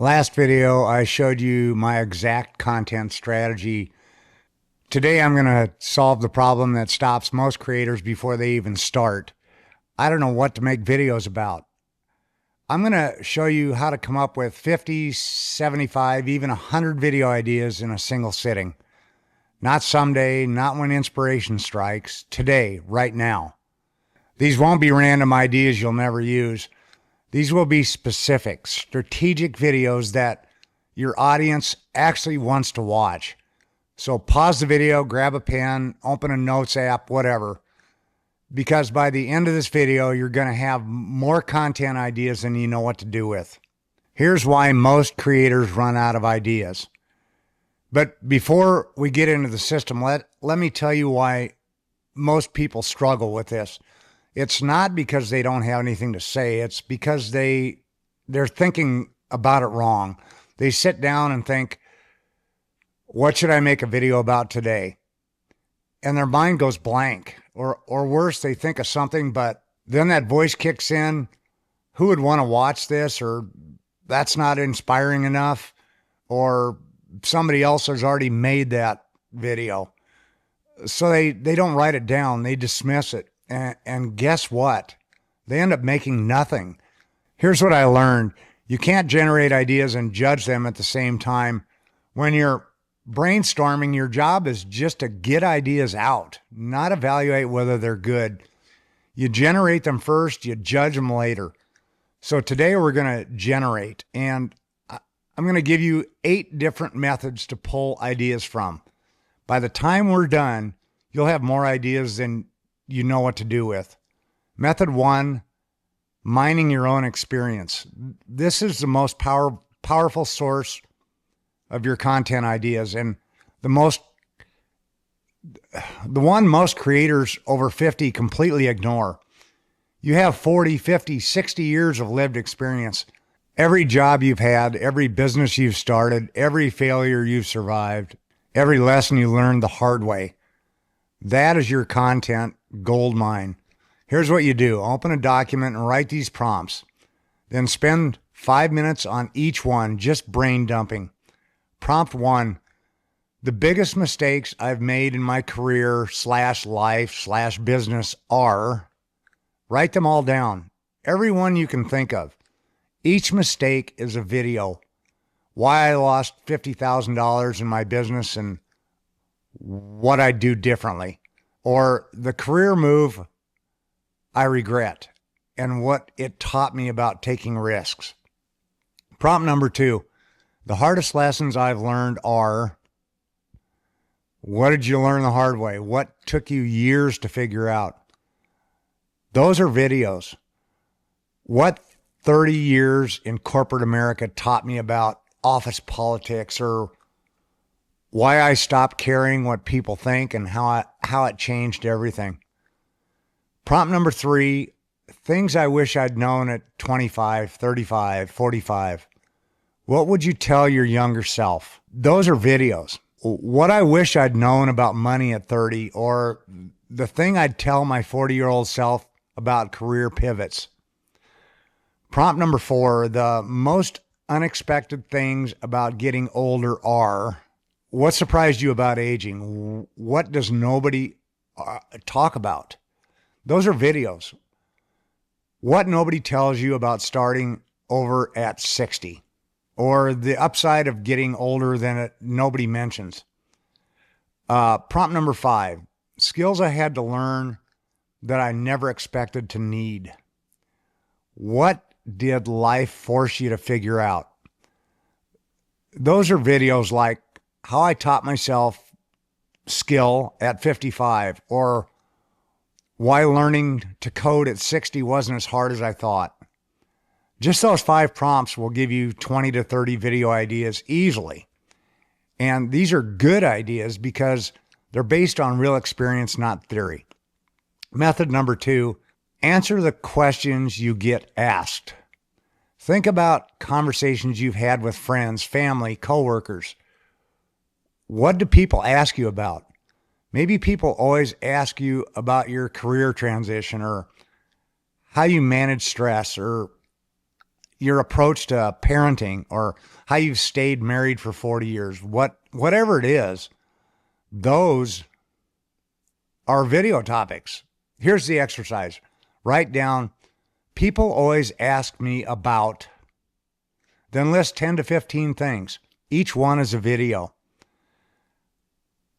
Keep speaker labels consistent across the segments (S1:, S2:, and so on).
S1: Last video, I showed you my exact content strategy. Today, I'm going to solve the problem that stops most creators before they even start. I don't know what to make videos about. I'm going to show you how to come up with 50, 75, even 100 video ideas in a single sitting. Not someday, not when inspiration strikes, today, right now. These won't be random ideas you'll never use. These will be specific, strategic videos that your audience actually wants to watch. So pause the video, grab a pen, open a notes app, whatever. Because by the end of this video, you're going to have more content ideas than you know what to do with. Here's why most creators run out of ideas. But before we get into the system, let me tell you why most people struggle with this. It's not because they don't have anything to say. It's because they're thinking about it wrong. They sit down and think, what should I make a video about today? And their mind goes blank. Or worse, they think of something, but then that voice kicks in. Who would want to watch this? Or that's not inspiring enough. Or somebody else has already made that video. So they don't write it down. They dismiss it. And guess what? They end up making nothing. Here's what I learned. You can't generate ideas and judge them at the same time. When you're brainstorming, your job is just to get ideas out, not evaluate whether they're good. You generate them first, you judge them later. So today we're going to generate, and I'm going to give you 8 different methods to pull ideas from. By the time we're done, you'll have more ideas than you know what to do with. Method 1, mining your own experience. This is the most powerful source of your content ideas, and the one most creators over 50 completely ignore. You have 40, 50, 60 years of lived experience. Every job you've had, every business you've started, every failure you've survived, every lesson you learned the hard way. That is your content gold mine. Here's what you do. Open a document and write these prompts. Then spend 5 minutes on each one, just brain dumping. Prompt 1, the biggest mistakes I've made in my career / life / business are, write them all down. Every one you can think of. Each mistake is a video. Why I lost $50,000 in my business and what I'd do differently. Or the career move I regret and what it taught me about taking risks. Prompt number 2, the hardest lessons I've learned are, what did you learn the hard way? What took you years to figure out? Those are videos. What 30 years in corporate America taught me about office politics, or why I stopped caring what people think and how it changed everything. Prompt number 3, things I wish I'd known at 25, 35, 45. What would you tell your younger self? Those are videos. What I wish I'd known about money at 30, or the thing I'd tell my 40-year-old self about career pivots. Prompt number 4, the most unexpected things about getting older are, what surprised you about aging? What does nobody talk about? Those are videos. What nobody tells you about starting over at 60, or the upside of getting older than nobody mentions. Prompt number 5, skills I had to learn that I never expected to need. What did life force you to figure out? Those are videos like how I taught myself skill at 55, or why learning to code at 60 wasn't as hard as I thought. Just those 5 prompts will give you 20 to 30 video ideas easily. And these are good ideas because they're based on real experience, not theory. Method number 2, answer the questions you get asked. Think about conversations you've had with friends, family, coworkers. What do people ask you about? Maybe people always ask you about your career transition, or how you manage stress, or your approach to parenting, or how you've stayed married for 40 years, whatever it is, those are video topics. Here's the exercise. Write down, people always ask me about, then list 10 to 15 things. Each one is a video.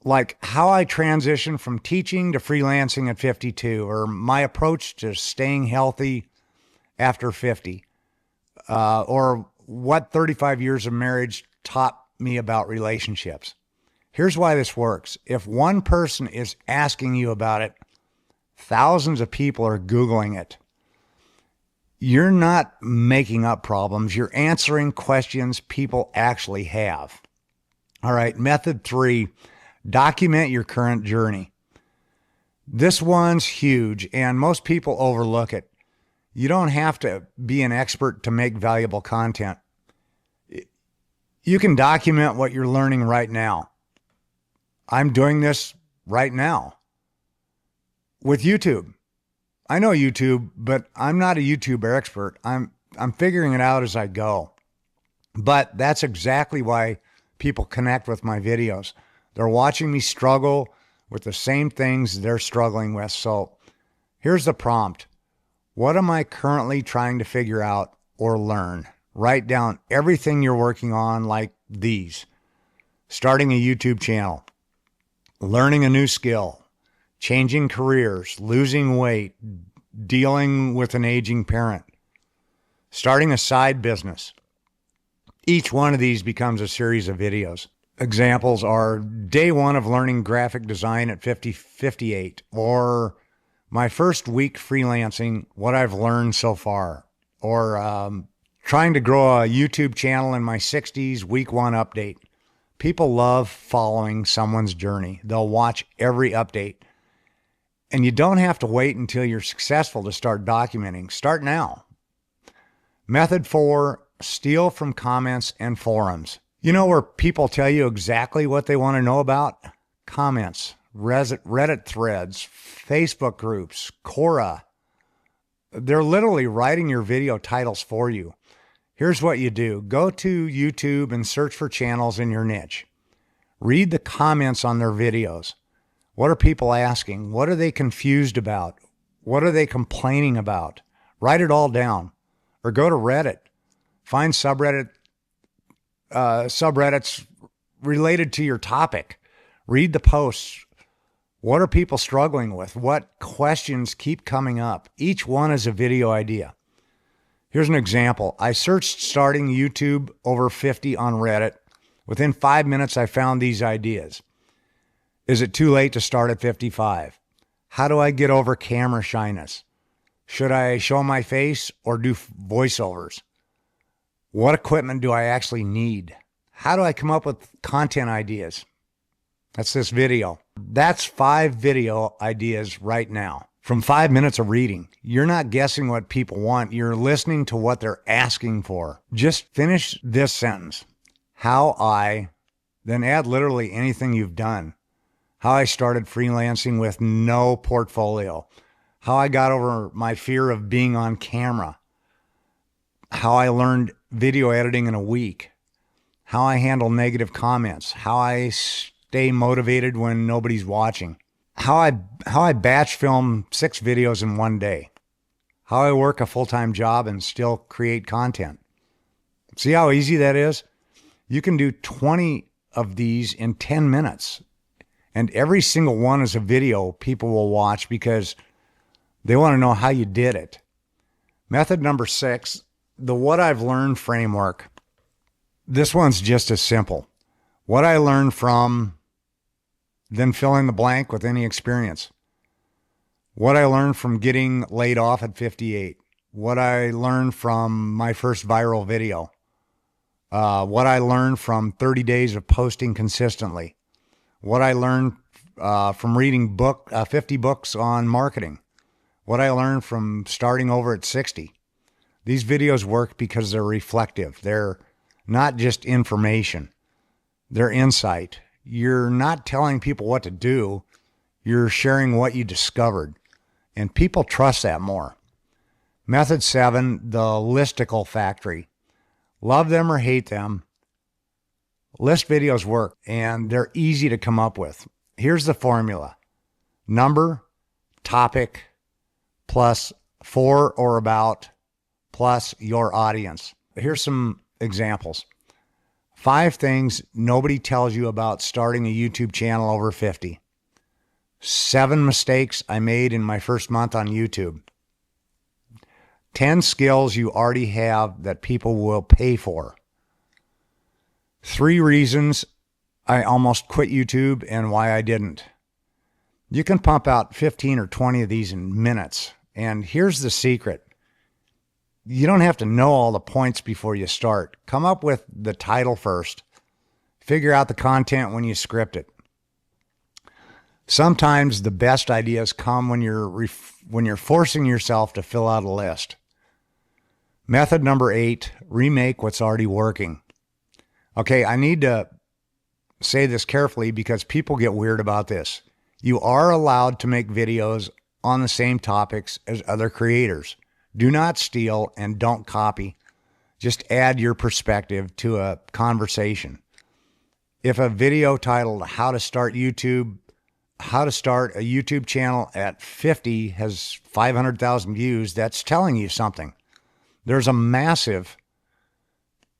S1: Like how I transitioned from teaching to freelancing at 52, or my approach to staying healthy after 50, or what 35 years of marriage taught me about relationships. Here's why this works. If one person is asking you about it, thousands of people are Googling it. You're not making up problems. You're answering questions people actually have. All right, method 3, document your current journey. This one's huge, and most people overlook it. You don't have to be an expert to make valuable content. You can document what you're learning right now. I'm doing this right now with YouTube. I know YouTube, but I'm not a YouTube expert. I'm figuring it out as I go. But that's exactly why people connect with my videos. They're watching me struggle with the same things they're struggling with. So here's the prompt. What am I currently trying to figure out or learn? Write down everything you're working on, like these: starting a YouTube channel, learning a new skill, changing careers, losing weight, dealing with an aging parent, starting a side business. Each one of these becomes a series of videos. Examples are day 1 of learning graphic design at 58, or my first week freelancing, what I've learned so far, or trying to grow a YouTube channel in my 60s, week 1 update. People love following someone's journey. They'll watch every update. And you don't have to wait until you're successful to start documenting. Start now. Method 4, steal from comments and forums. You know where people tell you exactly what they want to know about? Comments, Reddit threads, Facebook groups, Quora. They're literally writing your video titles for you. Here's what you do. Go to YouTube and search for channels in your niche. Read the comments on their videos. What are people asking? What are they confused about? What are they complaining about? Write it all down. Or go to Reddit. Find subreddits related to your topic. Read the posts. What are people struggling with? What questions keep coming up? Each one is a video idea. Here's an example. I searched starting YouTube over 50 on Reddit. Within 5 minutes, I found these ideas. Is it too late to start at 55? How do I get over camera shyness? Should I show my face or do voiceovers? What equipment do I actually need? How do I come up with content ideas? That's this video. That's 5 video ideas right now. From 5 minutes of reading. You're not guessing what people want. You're listening to what they're asking for. Just finish this sentence. Then add literally anything you've done. How I started freelancing with no portfolio. How I got over my fear of being on camera. How I learned video editing in a week. How I handle negative comments. How I stay motivated when nobody's watching. How I batch film 6 videos in one day. How I work a full-time job and still create content. See how easy that is? You can do 20 of these in 10 minutes. And every single one is a video people will watch because they want to know how you did it. Method number 6, the What I've Learned framework. This one's just as simple. What I learned from, then fill in the blank with any experience. What I learned from getting laid off at 58. What I learned from my first viral video. What I learned from 30 days of posting consistently. What I learned from reading 50 books on marketing. What I learned from starting over at 60. These videos work because they're reflective. They're not just information. They're insight. You're not telling people what to do. You're sharing what you discovered. And people trust that more. Method 7, the listicle factory. Love them or hate them, list videos work, and they're easy to come up with. Here's the formula: number, topic, plus for or about, plus your audience. Here's some examples. 5 things nobody tells you about starting a YouTube channel over 50. 7 mistakes I made in my first month on YouTube. 10 skills you already have that people will pay for. 3 reasons I almost quit YouTube and why I didn't. You can pump out 15 or 20 of these in minutes. And here's the secret: you don't have to know all the points before you start. Come up with the title first. Figure out the content when you script it. Sometimes the best ideas come when you're forcing yourself to fill out a list. Method number 8, remake what's already working. Okay, I need to say this carefully because people get weird about this. You are allowed to make videos on the same topics as other creators. Do not steal and don't copy. Just add your perspective to a conversation. If a video titled how to start a YouTube channel at 50 has 500,000 views, that's telling you something. There's a massive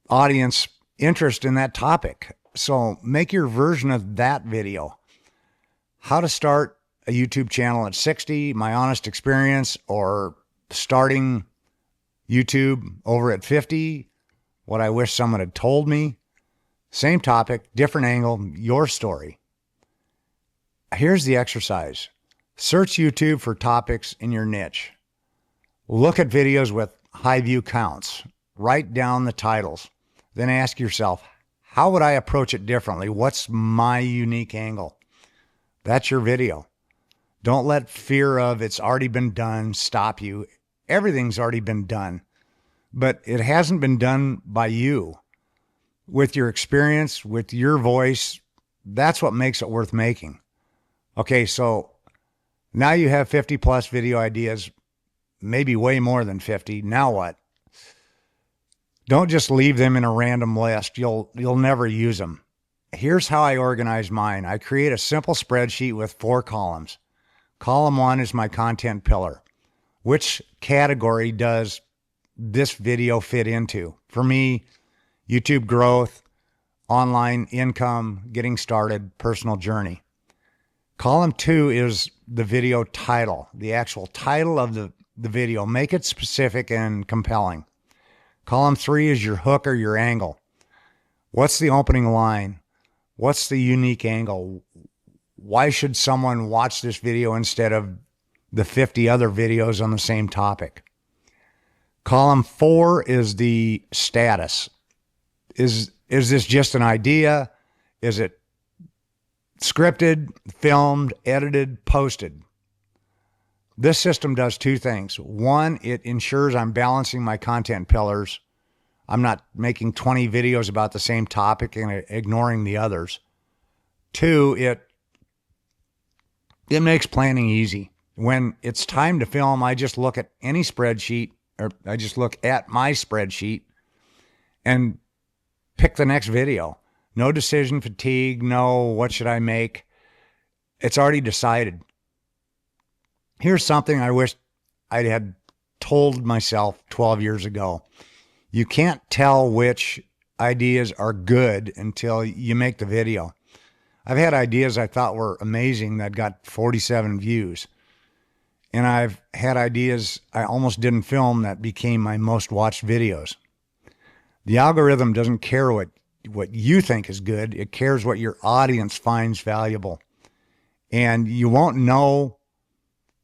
S1: audience interest in that topic. So make your version of that video. How to start a YouTube channel at 60, my honest experience, or starting YouTube over at 50, what I wish someone had told me. Same topic, different angle, your story. Here's the exercise. Search YouTube for topics in your niche. Look at videos with high view counts. Write down the titles. Then ask yourself, how would I approach it differently? What's my unique angle? That's your video. Don't let fear of it's already been done stop you. Everything's already been done, but it hasn't been done by you. With your experience, with your voice, that's what makes it worth making. Okay, so now you have 50 plus video ideas, maybe way more than 50. Now what? Don't just leave them in a random list. You'll never use them. Here's how I organize mine. I create a simple spreadsheet with 4 columns. Column 1 is my content pillar. Which category does this video fit into? For me, YouTube growth, online income, getting started, personal journey. Column 2 is the video title, the actual title of the video. Make it specific and compelling. Column 3 is your hook or your angle. What's the opening line? What's the unique angle? Why should someone watch this video instead of the 50 other videos on the same topic? Column 4 is the status. Is this just an idea? Is it scripted, filmed, edited, posted? This system does 2 things. 1, it ensures I'm balancing my content pillars. I'm not making 20 videos about the same topic and ignoring the others. 2, it makes planning easy. When it's time to film, I just look at any spreadsheet, or I just look at my spreadsheet and pick the next video. No decision fatigue, no what should I make. It's already decided. Here's something I wish I had told myself 12 years ago. You can't tell which ideas are good until you make the video. I've had ideas I thought were amazing that got 47 views. And I've had ideas I almost didn't film that became my most watched videos. The algorithm doesn't care what you think is good. It cares what your audience finds valuable. And you won't know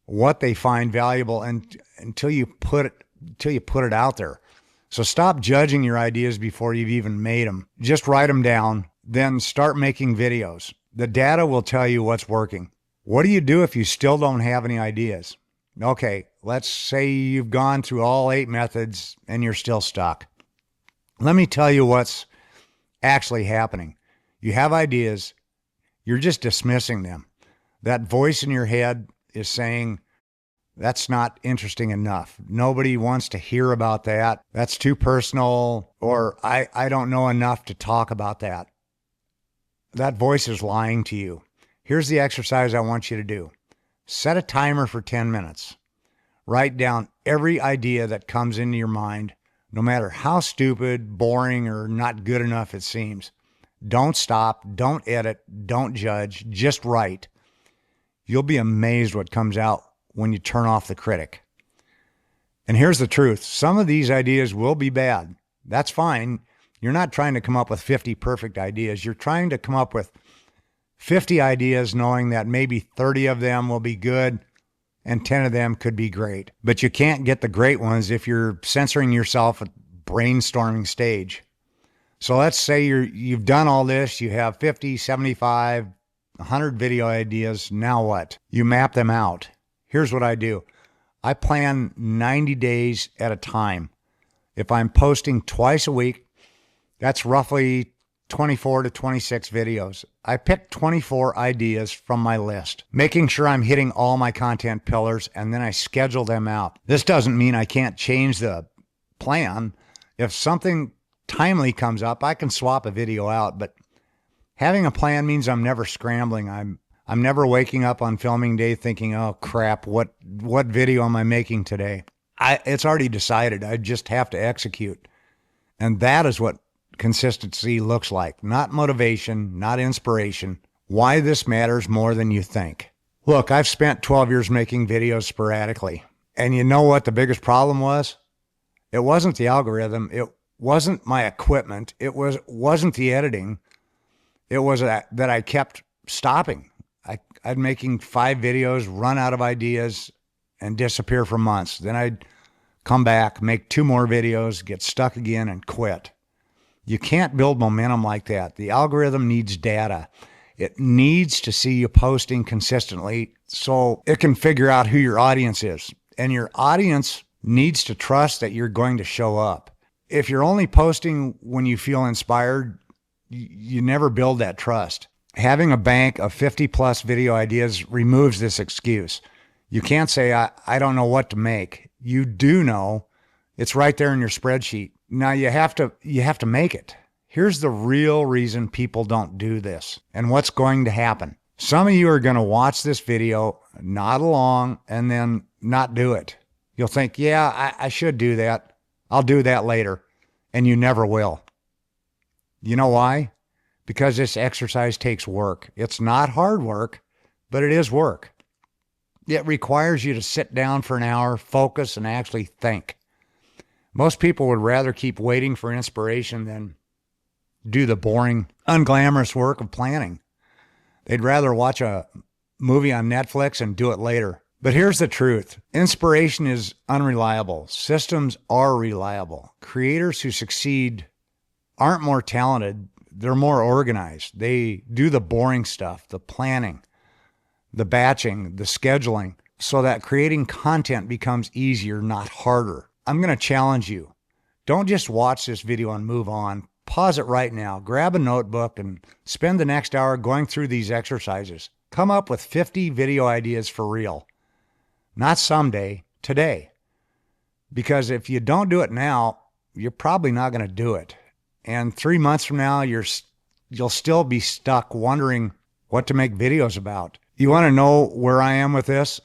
S1: what they find valuable until you put it out there. So stop judging your ideas before you've even made them. Just write them down, then start making videos. The data will tell you what's working. What do you do if you still don't have any ideas? Okay, let's say you've gone through all 8 methods and you're still stuck. Let me tell you what's actually happening. You have ideas, you're just dismissing them. That voice in your head is saying, That's not interesting enough. Nobody wants to hear about that. That's too personal, or I don't know enough to talk about that. That voice is lying to you. Here's the exercise I want you to do. Set a timer for 10 minutes. Write down every idea that comes into your mind, no matter how stupid, boring, or not good enough it seems. Don't stop, don't edit, don't judge, just write. You'll be amazed what comes out when you turn off the critic. And here's the truth. Some of these ideas will be bad. That's fine. You're not trying to come up with 50 perfect ideas. You're trying to come up with 50 ideas knowing that maybe 30 of them will be good and 10 of them could be great. But you can't get the great ones if you're censoring yourself at brainstorming stage. So let's say you've done all this. You have 50, 75, 100 video ideas. Now what? You map them out. Here's what I do. I plan 90 days at a time. If I'm posting twice a week, that's roughly 24 to 26 videos. I pick 24 ideas from my list, making sure I'm hitting all my content pillars, and then I schedule them out. This doesn't mean I can't change the plan. If something timely comes up, I can swap a video out, but having a plan means I'm never scrambling. I'm never waking up on filming day thinking, oh crap, what video am I making today? It's already decided. I just have to execute. And that is what consistency looks like. Not motivation, not inspiration. Why this matters more than you think. Look, I've spent 12 years making videos sporadically. And you know what the biggest problem was? It wasn't the algorithm. It wasn't my equipment. It wasn't the editing. It was that I kept stopping. I'd making 5 videos, run out of ideas, and disappear for months. Then I'd come back, make 2 more videos, get stuck again, and quit. You can't build momentum like that. The algorithm needs data. It needs to see you posting consistently so it can figure out who your audience is. And your audience needs to trust that you're going to show up. If you're only posting when you feel inspired, you never build that trust. Having a bank of 50 plus video ideas removes this excuse. You can't say, I don't know what to make. You do know. It's right there in your spreadsheet. Now you have to make it. Here's the real reason people don't do this and what's going to happen. Some of you are going to watch this video, nod along, and then not do it. You'll think, yeah, I should do that. I'll do that later. And you never will. You know why? Because this exercise takes work. It's not hard work, but it is work. It requires you to sit down for an hour, focus, and actually think. Most people would rather keep waiting for inspiration than do the boring, unglamorous work of planning. They'd rather watch a movie on Netflix and do it later. But here's the truth. Inspiration is unreliable. Systems are reliable. Creators who succeed aren't more talented. They're more organized. They do the boring stuff, the planning, the batching, the scheduling, so that creating content becomes easier, not harder. I'm going to challenge you. Don't just watch this video and move on. Pause it right now. Grab a notebook and spend the next hour going through these exercises. Come up with 50 video ideas for real. Not someday, today. Because if you don't do it now, you're probably not going to do it. And 3 months from now, you'll still be stuck wondering what to make videos about. You want to know where I am with this?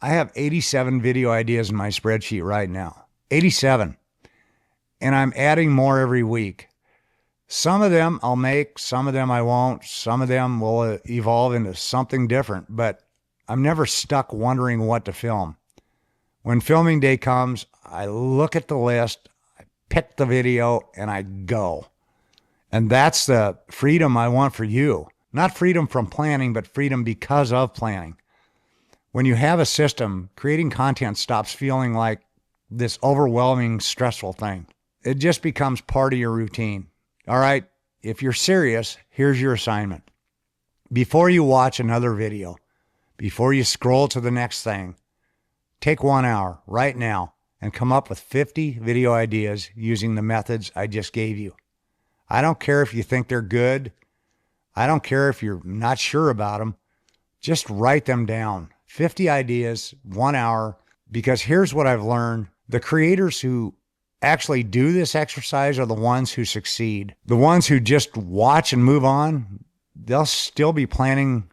S1: I have 87 video ideas in my spreadsheet right now. 87. And I'm adding more every week. Some of them I'll make, some of them I won't. Some of them will evolve into something different, but I'm never stuck wondering what to film. When filming day comes, I look at the list, I pick the video, and I go. And that's the freedom I want for you. Not freedom from planning, but freedom because of planning. When you have a system, creating content stops feeling like this overwhelming, stressful thing. It just becomes part of your routine. All right, if you're serious, here's your assignment. Before you watch another video, before you scroll to the next thing, take 1 hour right now and come up with 50 video ideas using the methods I just gave you. I don't care if you think they're good. I don't care if you're not sure about them. Just write them down. 50 ideas, 1 hour. Because here's what I've learned. The creators who actually do this exercise are the ones who succeed. The ones who just watch and move on, they'll still be planning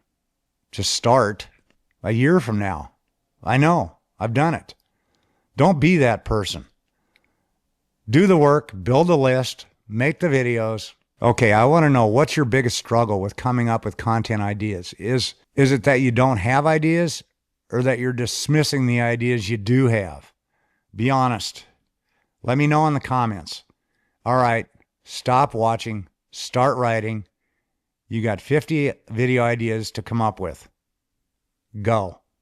S1: to start a year from now. I know. I've done it. Don't be that person. Do the work, build a list, make the videos. Okay, I want to know, what's your biggest struggle with coming up with content ideas? Is it that you don't have ideas, or that you're dismissing the ideas you do have? Be honest. Let me know in the comments. All right, stop watching, start writing. You got 50 video ideas to come up with. Go.